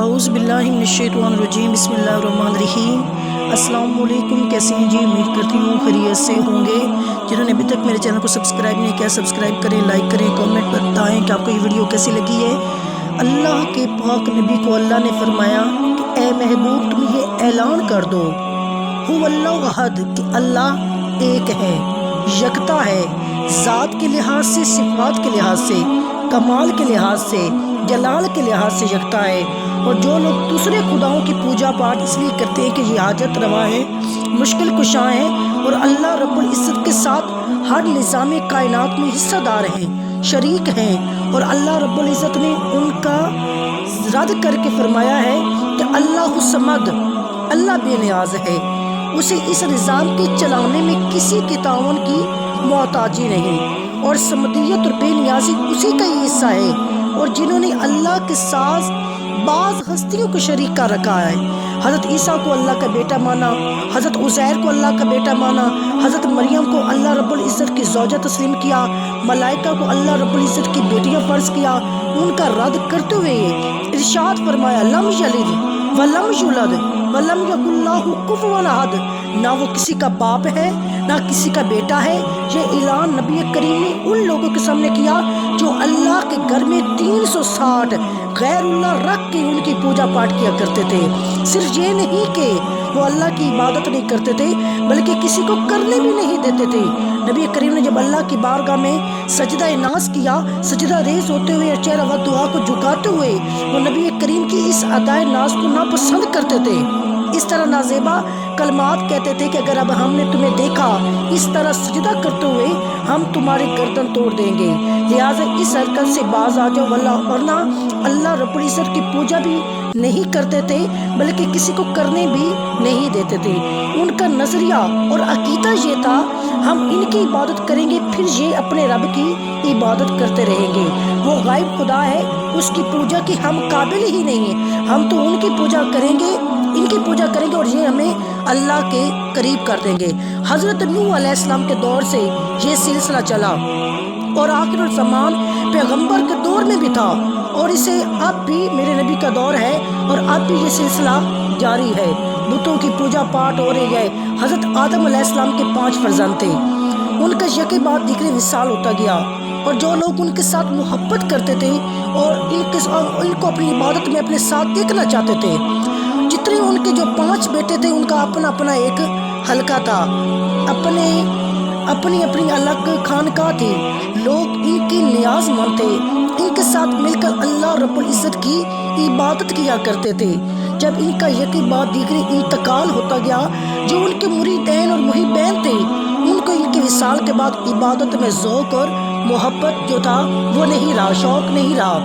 اعوذ باللہ من الشیطان الرجیم، بسم اللہ الرحمن الرحیم۔ السلام علیکم، کیسے ہیں جی؟ امید کرتی ہوں خیریت سے ہوں گے۔ جنہوں نے ابھی تک میرے چینل کو سبسکرائب نہیں کیا، سبسکرائب کریں، لائک کریں، کامنٹ پر بتائیں کہ آپ کو یہ ویڈیو کیسی لگی ہے۔ اللہ کے پاک نبی کو اللہ نے فرمایا کہ اے محبوب تم یہ اعلان کر دو هو اللہ احد، کہ اللہ ایک ہے، یکتا ہے، ذات کے لحاظ سے، صفات کے لحاظ سے، کمال کے لحاظ سے، جلال کے لحاظ سے یکتا ہے۔ اور جو لوگ دوسرے خداؤں کی پوجا پاٹ اس لیے کرتے ہیں کہ یہ حاجت روا ہے، مشکل کشاں ہیں اور اللہ رب العزت کے ساتھ ہر نظام کائنات میں حصہ دار ہیں، شریک ہیں، اور اللہ رب العزت نے ان کا رد کر کے فرمایا ہے کہ اللہ الصمد، اللہ بے نیاز ہے، اسے اس نظام کے چلانے میں کسی کے تعاون کی محتاجی نہیں، اور سمدیت اور بے نیازی اسی کا ہی حصہ ہے۔ اور جنہوں نے اللہ کے ساتھ بعض ہستیوں کو شریک کر رکھا ہے، حضرت عیسیٰ کو اللہ کا بیٹا مانا، حضرت عزیر کو اللہ کا بیٹا مانا، حضرت مریم کو اللہ رب العزت کی زوجہ تسلیم کیا، ملائکہ کو اللہ رب العزت کی بیٹیاں فرض کیا، ان کا رد کرتے ہوئے ارشاد فرمایا لم یلد ولم یولد ولم یکن لہ کفوا احد، نہ وہ کسی کا باپ ہے نہ کسی کا بیٹا ہے۔ یہ اعلان نبی کریم نے ان لوگوں کے سامنے کیا جو اللہ کے گھر میں 360 غیر اللہ رکھ کے ان کی پوجا پاٹ کیا کرتے تھے۔ صرف یہ نہیں کہ وہ اللہ کی عبادت نہیں کرتے تھے بلکہ کسی کو کرنے بھی نہیں دیتے تھے۔ نبی کریم نے جب اللہ کی بارگاہ میں سجدہ ناز کیا، سجدہ ریز ہوتے ہوئے اور چہرہ و دعا کو جھکاتے ہوئے، وہ نبی کریم کی اس ادائے ناز کو ناپسند کرتے تھے۔ اس طرح نازیبا کلمات کہتے تھے کہ اگر اب ہم نے تمہیں دیکھا اس طرح سجدہ کرتے ہوئے ہم تمہاری گردن توڑ دیں گے، لہٰذا اس حرکت سے باز آ جاؤ، ورنہ اللہ رب العزت کی پوجا بھی نہیں کرتے تھے بلکہ کسی کو کرنے بھی نہیں دیتے تھے۔ ان کا نظریہ اور عقیدہ یہ تھا ہم ان کی عبادت کریں گے پھر یہ اپنے رب کی عبادت کرتے رہیں گے، وہ غائب خدا ہے، اس کی پوجا کی ہم قابل ہی نہیں ہیں، ہم تو ان کی پوجا کریں گے، ان کی پوجا کریں گے اور یہ ہمیں اللہ کے قریب کر دیں گے۔ حضرت نوح علیہ السلام کے دور سے یہ سلسلہ چلا اور آخر الزمان پیغمبر کے دور میں بھی تھا، اور اسے اب بھی میرے نبی کا دور ہے اور اب بھی یہ سلسلہ جاری ہے۔ بتوں کی پوجا پاٹ ہو رہی ہے۔ حضرت آدم علیہ السلام کے 5 فرزند تھے، ان کا یکے بعد دیگرے وصال ہوتا گیا، اور جو لوگ ان کے ساتھ محبت کرتے تھے اور ان کو اپنی عبادت میں اپنے ساتھ دیکھنا چاہتے تھے، جتنے ان کے جو 5 بیٹے تھے ان کا اپنا اپنا ایک حلقہ تھا، اپنی الگ خانقاہ تھی، لوگ ان کی نیاز مند تھے، ان کے ساتھ مل کر اللہ رب العزت کی عبادت کیا کرتے تھے۔ جب ان کا یکے بعد دیگرے انتقال ہوتا گیا، جو ان کے مریدین اور محبین تھے ان کو ان کے وصال کے بعد عبادت میں ذوق اور محبت جو تھا وہ نہیں رہا، شوق نہیں رہا۔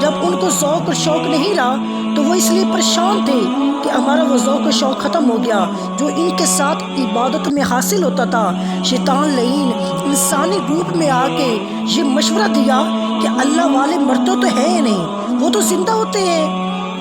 جب ان کو ذوق اور شوق نہیں رہا تو وہ اس لیے پریشان تھے کہ ہمارا وہ ذوق و شوق ختم ہو گیا جو ان کے ساتھ عبادت میں حاصل ہوتا تھا۔ شیطان لعین انسانی روپ میں آ کے یہ مشورہ دیا کہ اللہ والے مرتے تو ہے ہی نہیں، وہ تو زندہ ہوتے ہیں،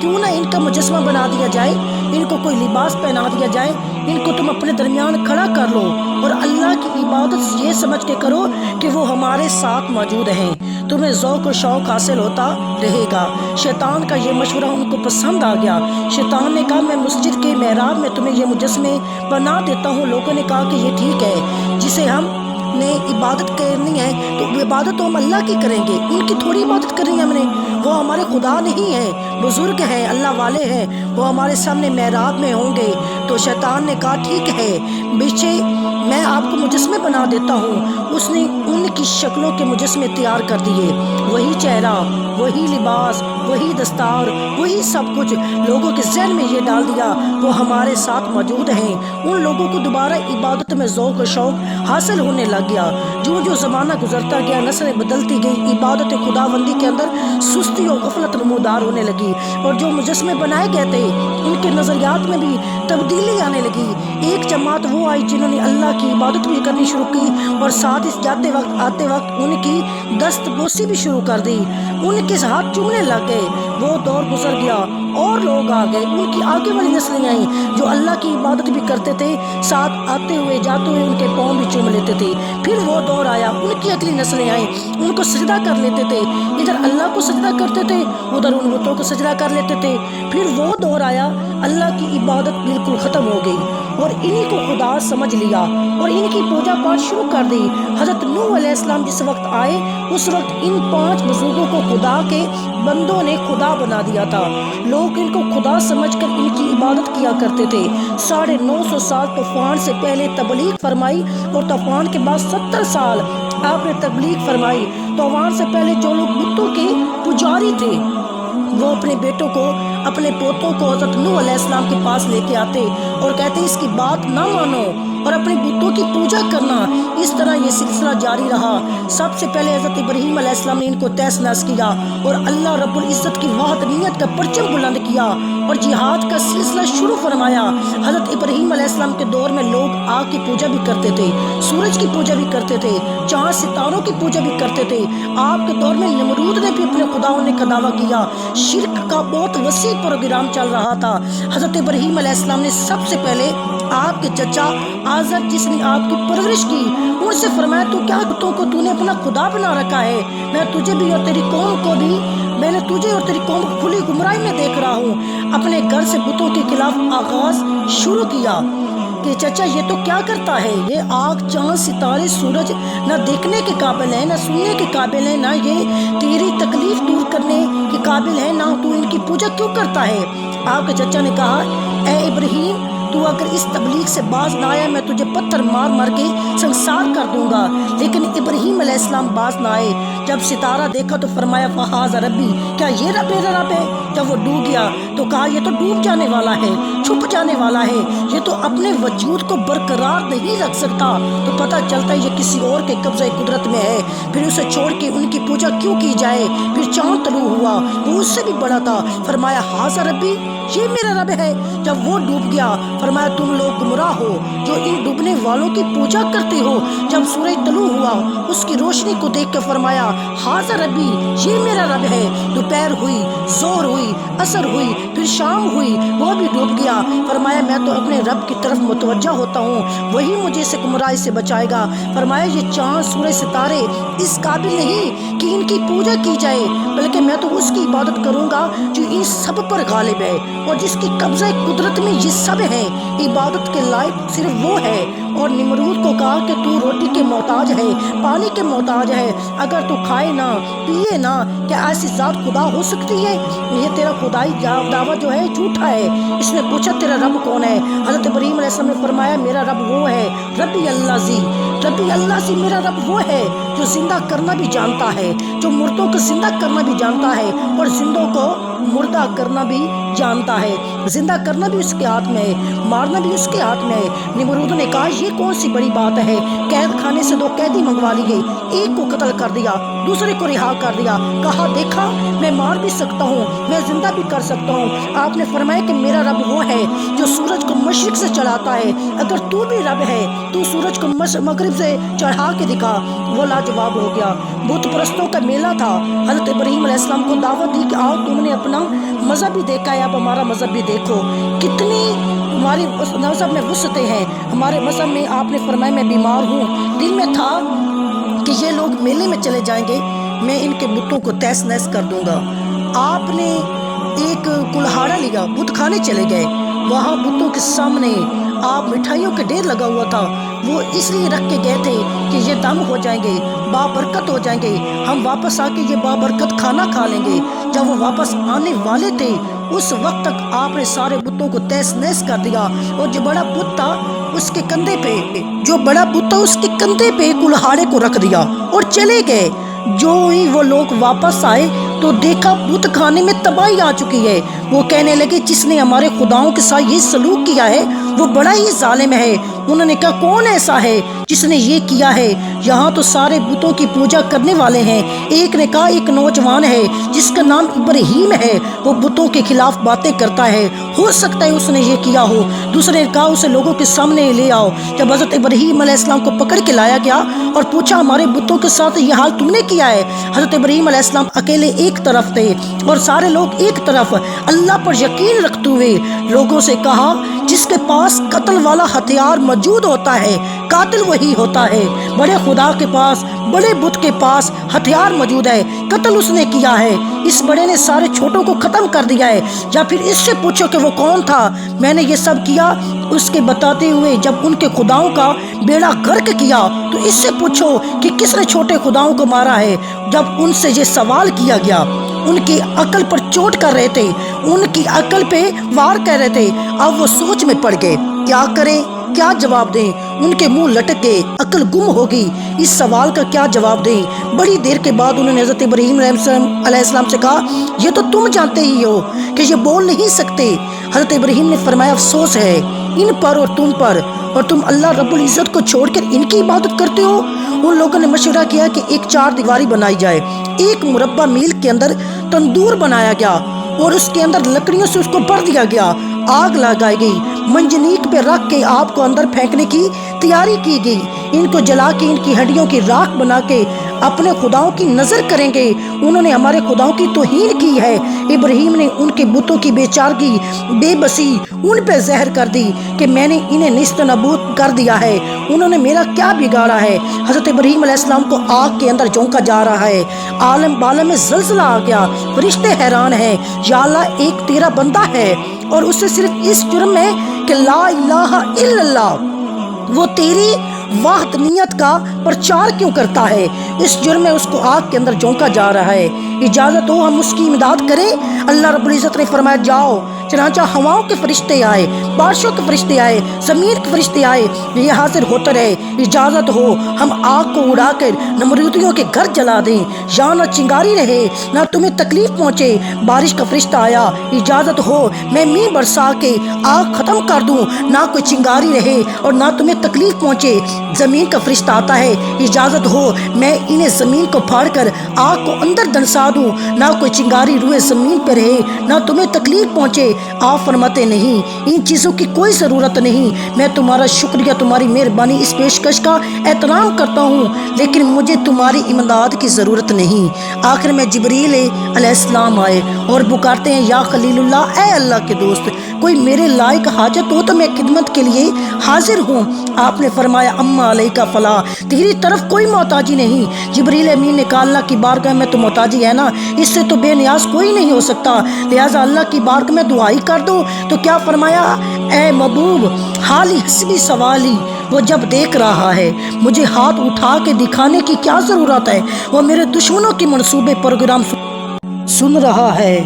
کیوں نہ ان کا مجسمہ بنا دیا جائے، ان کو کوئی لباس پہنا دیا جائے، ان کو تم اپنے درمیان کھڑا کر لو اور اللہ کی عبادت یہ سمجھ کے کرو کہ وہ ہمارے ساتھ موجود ہیں، تمہیں ذوق و شوق حاصل ہوتا رہے گا۔ شیطان کا یہ مشورہ ان کو پسند آ گیا۔ شیطان نے کہا میں مسجد کے محراب میں تمہیں یہ مجسمے بنا دیتا ہوں۔ لوگوں نے کہا کہ یہ ٹھیک ہے، جسے ہم نے عبادت کرنی ہے تو عبادت تو ہم اللہ کی کریں گے، ان کی تھوڑی عبادت کرنی ہے ہم نے، وہ ہمارے خدا نہیں ہیں، بزرگ ہیں، اللہ والے ہیں، وہ ہمارے سامنے محراب میں ہوں گے۔ تو شیطان نے کہا ٹھیک ہے، بیچے میں آپ کو مجسمے بنا دیتا ہوں۔ اس نے ان کی شکلوں کے مجسمے تیار کر دیے، وہی چہرہ، وہی لباس، وہی دستار، وہی سب کچھ لوگوں کے ذہن میں یہ ڈال دیا وہ ہمارے ساتھ موجود ہیں۔ ان لوگوں کو دوبارہ عبادت میں ذوق و شوق حاصل ہونے لگ گیا۔ جو زمانہ گزرتا گیا، نسلیں بدلتی گئی، عبادت خداوندی کے اندر سستی اور غفلت نمودار ہونے لگی، اور جو مجسمے بنائے گئے تھے ان کے نظریات میں بھی تبدیلی آنے لگی۔ ایک جماعت وہ آئی جنہوں نے اللہ کی عبادت بھی کرنی شروع کی اور ساتھ اس جاتے وقت آتے وقت ان کی دست بوسی بھی شروع کر دی، ان کے ہاتھ چومنے لگ گئے۔ وہ دور گزر گیا اور لوگ آ گئے، ان کی آگے والی نسلیں آئیں جو اللہ کی عبادت بھی کرتے تھے، ساتھ آتے ہوئے جاتے ہوئے ان کے پاؤں بھی چوم لیتے تھے۔ پھر وہ دور آیا، ان کی اگلی نسلیں آئیں، ان کو سجدہ کر لیتے تھے، ادھر اللہ کو سجدہ کرتے تھے ادھر ان بتوں کو سجدہ کر لیتے تھے۔ پھر وہ دور آیا، اللہ کی عبادت بالکل ختم ہو گئی اور انہی کو خدا سمجھ لیا اور ان کی پوجا پاٹ شروع کر دی۔ حضرت نوح علیہ السلام جس وقت آئے اس وقت ان 5 بزرگوں کو خدا کے بندوں نے خدا بنا دیا تھا۔ لوگ ان کو خدا سمجھ کر ان کی عبادت کیا کرتے تھے۔ 950 سال طوفان سے پہلے تبلیغ فرمائی اور طوفان کے بعد 70 سال آپ نے تبلیغ فرمائی۔ طوفان سے پہلے جو لوگ بتوں کے پجاری تھے وہ اپنے بیٹوں کو، اپنے پوتوں کو حضرت نوح علیہ السلام کے پاس لے کے آتے اور کہتے اس کی بات نہ مانو اور اپنے بتوں کی پوجا کرنا۔ اس طرح یہ سلسلہ جاری رہا۔ سب سے پہلے حضرت ابراہیم علیہ السلام نے ان کو تہس نہس کیا اور اللہ رب العزت کی وحدانیت کا پرچم بلند کیا اور جہاد کا سلسلہ شروع فرمایا۔ حضرت ابراہیم علیہ السلام کے دور میں لوگ آگ کی پوجا بھی کرتے تھے، سورج کی پوجا بھی کرتے تھے، چاند ستاروں کی پوجا بھی کرتے تھے۔ آپ کے دور میں نمرود نے بھی اپنے خداؤں نے کا دعویٰ کیا۔ شرک کا بہت وسیع پروگرام چل رہا تھا۔ حضرت ابراہیم علیہ السلام نے سب سے پہلے آپ کے چچا آزر جس نے آپ کی پرورش کی ان سے فرمایا تو کیا بتوں کو تو نے اپنا خدا بنا رکھا ہے؟ میں تجھے بھی اور تیری قوم کو بھی، میں نے تجھے اور تیری قوم کو کھلی گمراہی میں دیکھ رہا ہوں۔ اپنے گھر سے بتوں کے خلاف آغاز شروع کیا کہ چچا یہ تو کیا کرتا ہے؟ یہ آگ چاند ستارے سورج نہ دیکھنے کے قابل ہے، نہ سننے کے قابل ہے، نہ یہ تیری تکلیف دور کرنے کے قابل ہے، نہ تو ان کی پوجا کیوں کرتا ہے؟ آپ کے چچا نے کہا اے ابراہیم تو اگر اس تبلیغ سے باز نہ آیا میں تجھے پتھر مار مار کے سنسار کر دوں گا۔ لیکن ابراہیم علیہ السلام باز نہ آئے۔ جب ستارہ دیکھا تو فرمایا فہذا ربی، کیا یہ رب میرا رب ہے؟ جب وہ ڈوب گیا تو کہا یہ تو ڈوب جانے والا ہے، چھپ جانے والا ہے، یہ تو اپنے وجود کو برقرار نہیں رکھ سکتا۔ تو پتہ چلتا ہے یہ کسی اور کے قبضہ قدرت میں ہے، پھر اسے چھوڑ کے ان کی پوجا کیوں کی جائے؟ پھر چاند طلوع ہوا، وہ اس سے بھی بڑا تھا، فرمایا ہاذا ربی، یہ میرا رب ہے۔ جب وہ ڈوب گیا فرمایا تم لوگ گمراہ ہو جو ان ڈوبنے والوں کی پوجا کرتے ہو۔ جب سورج طلوع ہوا اس کی روشنی کو دیکھ کے فرمایا ہاذا ربی، یہ میرا رب ہے۔ دوپہر ہوئی، ظہر ہوئی، عصر ہوئی، پھر شام ہوئی، وہ بھی ڈوب گیا۔ فرمایا میں تو اپنے رب کی طرف متوجہ ہوتا ہوں، وہی مجھے اس گمراہی سے بچائے گا۔ فرمایا یہ چاند سورج ستارے اس قابل نہیں کہ ان کی پوجا کی جائے، بلکہ میں تو اس کی عبادت کروں گا جو ان سب پر غالب ہے اور جس کی قبضہ قدرت میں یہ سب ہے۔ عبادت کے لائق صرف وہ ہے۔ اور نمرود کو کہا کہ تو روٹی کے محتاج ہے، پانی کے محتاج ہے، اگر تو کھائے نہ پیے نہ کیا ایسی ذات خدا ہو سکتی ہے؟ یہ تیرا خدائی دعویٰ جو ہے جھوٹا ہے۔ اس نے پوچھا تیرا رب کون ہے؟ حضرت ابراہیم علیہ السلام نے فرمایا میرا رب وہ ہے، ربی اللہ زی، ربی اللہ زی، میرا رب وہ ہے جو زندہ کرنا بھی جانتا ہے، جو مردوں کو زندہ کرنا بھی جانتا ہے اور زندوں کو مردہ کرنا بھی جانتا ہے۔ زندہ کرنا بھی اس کے ہاتھ میں ہے، مارنا بھی اس کے ہاتھ میں ہے۔ نمرود نے کہا یہ کون سی بڑی بات ہے؟ قید خانے سے 2 قیدی منگوا لی گئی، ایک کو قتل کر دیا، دوسرے کو رہا کر دیا۔ کہا دیکھا میں مار بھی سکتا ہوں، میں زندہ بھی کر سکتا ہوں۔ آپ نے فرمایا کہ میرا رب وہ ہے جو سورج کو مشرق سے چڑھاتا ہے، اگر تو بھی رب ہے تو سورج کو مغرب سے چڑھا کے دکھا۔ وہ لاجواب ہو گیا۔ بت پرستوں کا میلہ تھا۔ حضرت ابراہیم علیہ السلام کو دعوت دی کہ آؤ تم نے اپنا مذہب بھی دیکھا ہے، آپ ہمارا مذہب بھی دیکھو، کتنی ہماری مذہب میں وسعتیں ہیں۔ ہمارے مذہب میں آپ نے فرمایا میں بیمار ہوں، دل میں تھا کہ یہ لوگ میلے میں چلے جائیں گے، میں ان کے بتوں کو تہس نہس کر دوں گا۔ آپ نے ایک کلہاڑا لیا، بت کھانے چلے گئے، وہاں بتوں کے سامنے آپ مٹھائیوں کے ڈھیر لگا ہوا تھا، وہ اس لیے رکھ کے گئے تھے کہ یہ دم ہو جائیں گے، بابرکت ہو جائیں گے، ہم واپس آ کے یہ بابرکت کھانا کھا لیں گے۔ جب وہ واپس آنے والے تھے اس وقت تک آپ نے سارے بتوں کو تہس نہس کر دیا اور جو بڑا بت تھا اس کے کندھے پہ کلہاڑے کو رکھ دیا اور چلے گئے۔ جو ہی وہ لوگ واپس آئے تو دیکھا بت کھانے میں تباہی آ چکی ہے۔ وہ کہنے لگے جس نے ہمارے خداؤں کے ساتھ یہ سلوک کیا ہے وہ بڑا ہی ظالم ہے۔ انہوں نے کہا کون ایسا ہے جس نے یہ کیا ہے؟ یہاں تو سارے بتوں کی پوجا کرنے والے ہیں۔ ایک نے کہا ایک نوجوان ہے جس کا نام ابراہیم ہے، وہ بتوں کے خلاف باتیں کرتا ہے، ہو سکتا ہے اس نے یہ کیا ہو۔ دوسرے نے کہا اسے لوگوں کے سامنے لے آؤ۔ جب حضرت ابراہیم علیہ السلام کو پکڑ کے لایا گیا اور پوچھا ہمارے بتوں کے ساتھ یہ حال تم نے کیا ہے؟ حضرت ابراہیم علیہ السلام اکیلے ایک طرف تھے اور سارے لوگ ایک طرف، اللہ پر یقین رکھتے ہوئے لوگوں سے کہا جس کے پاس قتل والا ہتھیار موجود ہوتا ہے قاتل وہی ہوتا ہے۔ بڑے خدا کے پاس، بڑے بت کے پاس ہتھیار موجود ہے، قتل اس نے کیا ہے۔ اس بڑے نے سارے چھوٹوں کو ختم کر دیا ہے، یا پھر اس سے پوچھو کہ وہ کون تھا۔ میں نے یہ سب کیا اس کے بتاتے ہوئے جب ان کے خداؤں کا بیڑا غرق کیا تو اس سے پوچھو کہ کس نے چھوٹے خداؤں کو مارا ہے۔ جب ان سے یہ سوال کیا گیا ان کی عقل پر چوٹ کر رہے تھے، ان کی عقل پہ وار کر رہے تھے، اب وہ سوچ میں پڑ گئے کیا کریں، کیا جواب دیں۔ ان کے منہ لٹک گئے، عقل گم ہوگی، اس سوال کا کیا جواب دیں۔ بڑی دیر کے بعد انہوں نے حضرت ابراہیم علیہ السلام سے کہا یہ تو تم جانتے ہی ہو کہ یہ بول نہیں سکتے۔ حضرت ابراہیم نے فرمایا افسوس ہے ان پر اور تم پر، اور تم اللہ رب العزت کو چھوڑ کر ان کی عبادت کرتے ہو۔ ان لوگوں نے مشورہ کیا کہ ایک چار دیواری بنائی جائے، ایک مربع میل کے اندر تندور بنایا گیا اور اس کے اندر لکڑیوں سے اس کو بھر دیا گیا، آگ لگائی گئی، منجنیق پہ رکھ کے آپ کو اندر پھینکنے کی تیاری کی گئی۔ ان کو جلا کے ان کی ہڈیوں کی راکھ بنا کے اپنے خداؤں کی نظر کریں گے، انہوں نے ہمارے خداؤں کی توہین کی ہے۔ ابراہیم نے ان کے بتوں کی بے چارگی، بے بسی ان پہ زہر کر دی کہ میں نے انہیں نیست و نابود کر دیا ہے، انہوں نے میرا کیا بگاڑا ہے۔ حضرت ابراہیم علیہ السلام کو آگ کے اندر جھونکا جا رہا ہے، عالم بالم میں زلزلہ آ گیا، فرشتے حیران ہیں، یا اللہ ایک تیرا بندہ ہے اور اسے صرف اس جرم میں کہ لا الہ الا اللہ، وہ تیری وحدانیت کا پرچار کیوں کرتا ہے، اس جرم میں اس کو آگ کے اندر جھونکا جا رہا ہے۔ اجازت ہو ہم اس کی امداد کریں۔ اللہ رب العزت نے فرمایا جاؤ۔ چنانچہ ہواؤں کے فرشتے آئے، بارشوں کے فرشتے آئے، زمین کے فرشتے آئے، یہ حاضر ہوتا رہے۔ اجازت ہو ہم آگ کو اڑا کر نمرودیوں کے گھر جلا دیں، یا نہ چنگاری رہے نہ تمہیں تکلیف پہنچے۔ بارش کا فرشتہ آیا، اجازت ہو میں میਂہ برسا کے آگ ختم کر دوں، نہ کوئی چنگاری رہے اور نہ تمہیں تکلیف پہنچے۔ زمین کا فرشتہ آتا ہے، اجازت ہو میں انہیں زمین کو پھاڑ کر آگ کو اندر دنسا دوں، نہ کوئی چنگاری روئے زمین پہ رہے نہ تمہیں تکلیف پہنچے۔ آپ فرماتے نہیں ان چیزوں کی کوئی ضرورت نہیں، میں تمہارا شکریہ، تمہاری مہربانی اس پیشکش کا احترام کرتا ہوں، لیکن مجھے تمہاری امداد کی ضرورت نہیں۔ آخر میں جبریل علیہ السلام آئے اور پکارتے ہیں یا خلیل اللہ، اے اللہ کے دوست، کوئی میرے لائق حاجت ہو تو میں خدمت کے لیے حاضر ہوں۔ آپ نے فرمایا اما علیک فلا، تیری طرف کوئی محتاجی نہیں۔ جبریل امین نے کہا اللہ کی بارگاہ میں تو محتاجی ہے نا، اس سے تو بے نیاز کوئی نہیں ہو سکتا، لہٰذا اللہ کی بارگاہ میں دعائی کر دو۔ تو کیا فرمایا اے محبوب حالی حسبی سوالی، وہ جب دیکھ رہا ہے مجھے ہاتھ اٹھا کے دکھانے کی کیا ضرورت ہے، وہ میرے دشمنوں کی منصوبے پروگرام سن رہا ہے،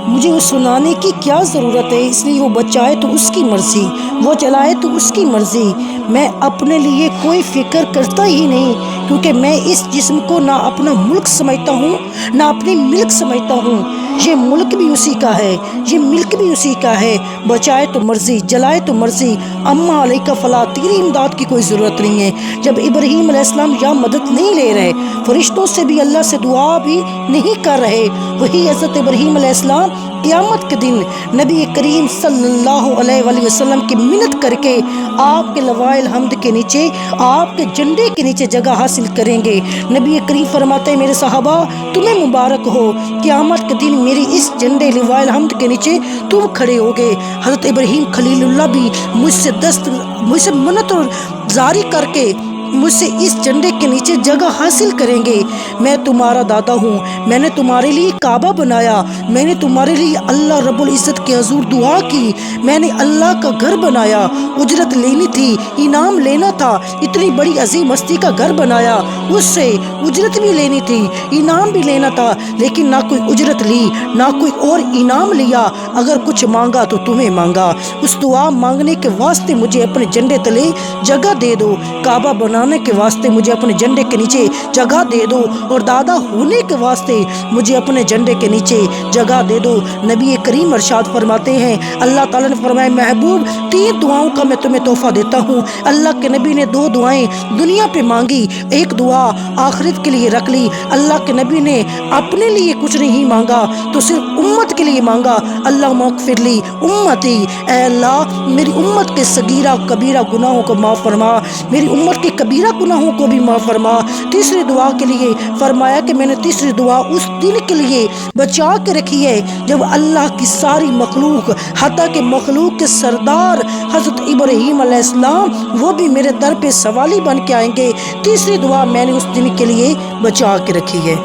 مجھے وہ سنانے کی کیا ضرورت ہے، اس لیے وہ بچائے تو اس کی مرضی، وہ چلائے تو اس کی مرضی، میں اپنے لیے کوئی فکر کرتا ہی نہیں، کیونکہ میں اس جسم کو نہ اپنا ملک سمجھتا ہوں نہ اپنی ملک سمجھتا ہوں، یہ ملک بھی اسی کا ہے، یہ ملک بھی اسی کا ہے، بچائے تو مرضی، جلائے تو مرضی، اما علیک فلا، تیری امداد کی کوئی ضرورت نہیں ہے۔ جب ابراہیم علیہ السلام یہاں مدد نہیں لے رہے، فرشتوں سے بھی اللہ سے دعا بھی نہیں کر رہے، وہی حضرت ابراہیم علیہ السلام قیامت کے دن نبی کریم صلی اللہ علیہ وآلہ وسلم کی منت کر کے آپ کے لوائے الحمد کے نیچے، آپ کے جھنڈے کے نیچے جگہ حاصل کریں گے۔ نبی کریم فرماتے ہیں میرے صحابہ تمہیں مبارک ہو، قیامت کے دن میری اس جھنڈے لوائے الحمد کے نیچے تم کھڑے ہوگے۔ حضرت ابراہیم خلیل اللہ بھی مجھ سے منت اور زاری کر کے مجھ سے اس جھنڈے کے نیچے جگہ حاصل کریں گے۔ میں تمہارا دادا ہوں، میں نے تمہارے لیے کعبہ بنایا، میں نے تمہارے لیے اللہ رب العزت کے حضور دعا کی، میں نے اللہ کا گھر بنایا، اجرت لینی تھی، انعام لینا تھا، اتنی بڑی عظیم ہستی کا گھر بنایا، اس سے اجرت بھی لینی تھی، انعام بھی لینا تھا، لیکن نہ کوئی اجرت لی نہ کوئی اور انعام لیا، اگر کچھ مانگا تو تمہیں مانگا، اس دعا مانگنے کے واسطے مجھے اپنے جھنڈے تلے جگہ دے دو۔ کعبہ بنا بنانے کے واسطے مجھے اپنے جھنڈے کے نیچے جگہ دے دو، اور دادا ہونے کے واسطے مجھے اپنے جھنڈے کے نیچے جگہ دے دو۔ نبی کریم ارشاد فرماتے ہیں، اللہ تعالیٰ نے فرمایا محبوب 3 دعاؤں کا میں تمہیں تحفہ دیتا ہوں۔ اللہ کے نبی نے 2 دعائیں دنیا پہ مانگی، ایک دعا آخرت کے لیے رکھ لی۔ اللہ کے نبی نے اپنے لیے کچھ نہیں مانگا تو صرف امت کے لیے مانگا، اللہم اغفر لی امتی، اے اللہ میری امت کے صغیرہ کبیرہ گناہوں کو معاف فرما، میری امت کے کبیرہ گناہوں کو بھی معاف فرما۔ تیسری دعا کے لیے فرمایا کہ میں نے تیسری دعا اس دن کے لیے بچا کے رکھی ہے جب اللہ کی ساری مخلوق حتیٰ کہ مخلوق کے سردار حضرت ابراہیم علیہ السلام وہ بھی میرے در پہ سوالی بن کے آئیں گے۔ تیسری دعا میں نے اس دن کے لیے بچا کے رکھی ہے۔